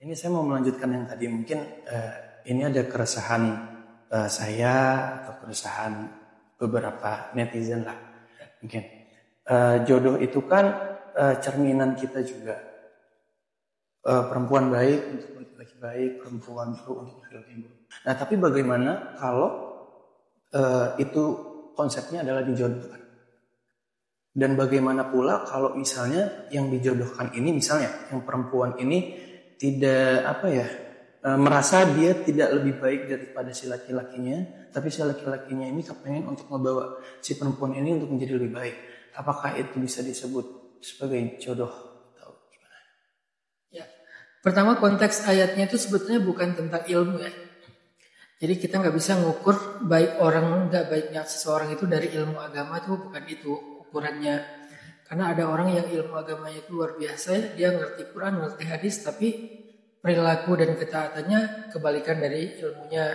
Ini saya mau melanjutkan yang tadi. Mungkin ini ada keresahan saya atau keresahan beberapa netizen lah. Mungkin jodoh itu kan cerminan kita juga. Perempuan baik untuk laki-laki baik, perempuan buruk untuk laki-laki buruk. Nah, tapi bagaimana kalau itu konsepnya adalah dijodohkan? Dan bagaimana pula kalau misalnya yang dijodohkan ini, misalnya yang perempuan ini tidak merasa dia tidak lebih baik daripada si laki-lakinya, tapi si laki-lakinya ini kepengen untuk membawa si perempuan ini untuk menjadi lebih baik. Apakah itu bisa disebut sebagai jodoh atau gimana? Ya, pertama konteks ayatnya itu sebetulnya bukan tentang ilmu ya. Jadi kita nggak bisa ngukur baik orang nggak baiknya seseorang itu dari ilmu agama, itu bukan itu ukurannya. Karena ada orang yang ilmu agamanya itu luar biasa ya, dia ngerti Quran, ngerti hadis, tapi perilaku dan ketaatannya kebalikan dari ilmunya.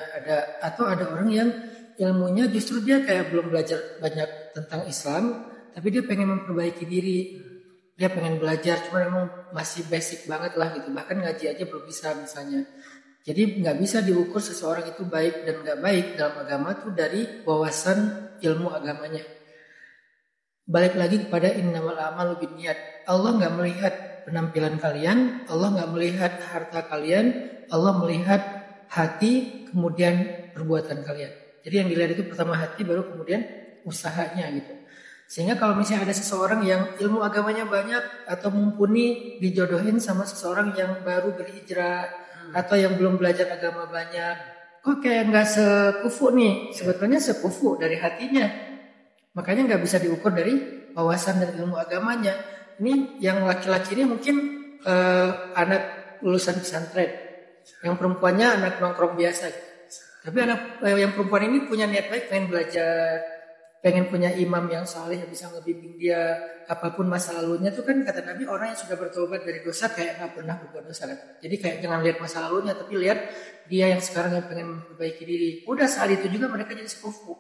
Atau ada orang yang ilmunya justru dia kayak belum belajar banyak tentang Islam, tapi dia pengen memperbaiki diri. Dia pengen belajar, cuma memang masih basic banget lah gitu. Bahkan ngaji aja belum bisa misalnya. Jadi nggak bisa diukur seseorang itu baik dan nggak baik dalam agama tuh dari wawasan ilmu agamanya. Balik lagi kepada innamal a'malu binniyat. Allah nggak melihat penampilan kalian, Allah nggak melihat harta kalian, Allah melihat hati kemudian perbuatan kalian. Jadi yang dilihat itu pertama hati, baru kemudian usahanya gitu. Sehingga kalau misalnya ada seseorang yang ilmu agamanya banyak atau mumpuni, dijodohin sama seseorang yang baru berhijrah atau yang belum belajar agama banyak, kok kayak nggak sekufu nih? Sebetulnya sekufu dari hatinya. Makanya nggak bisa diukur dari wawasan dan ilmu agamanya. Ini yang laki-laki ini mungkin anak lulusan pesantren, yang perempuannya anak nongkrong biasa. Tapi anak yang perempuan ini punya niat baik, pengen belajar, pengen punya imam yang saleh yang bisa ngebimbing dia apapun masa lalunya. Tuh kan kata Nabi, orang yang sudah bertobat dari dosa kayak nggak pernah berbuat dosa kan. Jadi kayak jangan lihat masa lalunya, tapi lihat dia yang sekarang yang pengen memperbaiki diri. Udah saat itu juga mereka jadi sekufu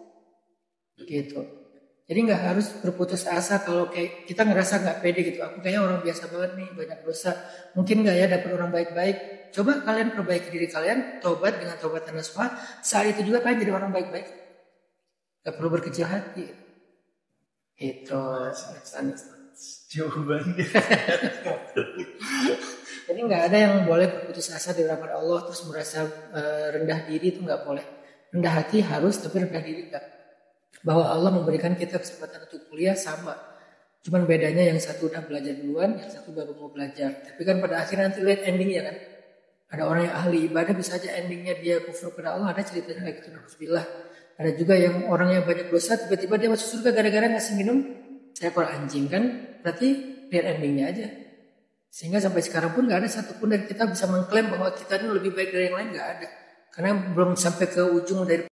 gitu. Jadi nggak harus berputus asa kalau kayak kita ngerasa nggak pede gitu. Aku kayaknya orang biasa banget nih, banyak dosa. Mungkin nggak ya dapat orang baik-baik. Coba kalian perbaiki diri kalian, tobat dengan tobat nasuha. Saat itu juga kalian jadi orang baik-baik. Gak perlu berkecil hati. Itu Jawabannya. Jadi nggak ada yang boleh berputus asa di rahmat Allah terus merasa rendah diri, itu nggak boleh. Rendah hati harus, tapi rendah diri nggak. Bahwa Allah memberikan kita kesempatan untuk kuliah sama. Cuman bedanya yang satu udah belajar duluan, yang satu baru mau belajar. Tapi kan pada akhirnya nanti lihat endingnya kan. Ada orang yang ahli ibadah bisa aja endingnya dia kufur kepada Allah. Ada ceritanya kayak gitu, alhamdulillah. Ada juga yang orang yang banyak dosa tiba-tiba dia masuk surga gara-gara ngasih minum seekor anjing kan. Berarti lihat endingnya aja. Sehingga sampai sekarang pun gak ada satupun dari kita bisa mengklaim bahwa kita ini lebih baik dari yang lain, gak ada. Karena belum sampai ke ujung dari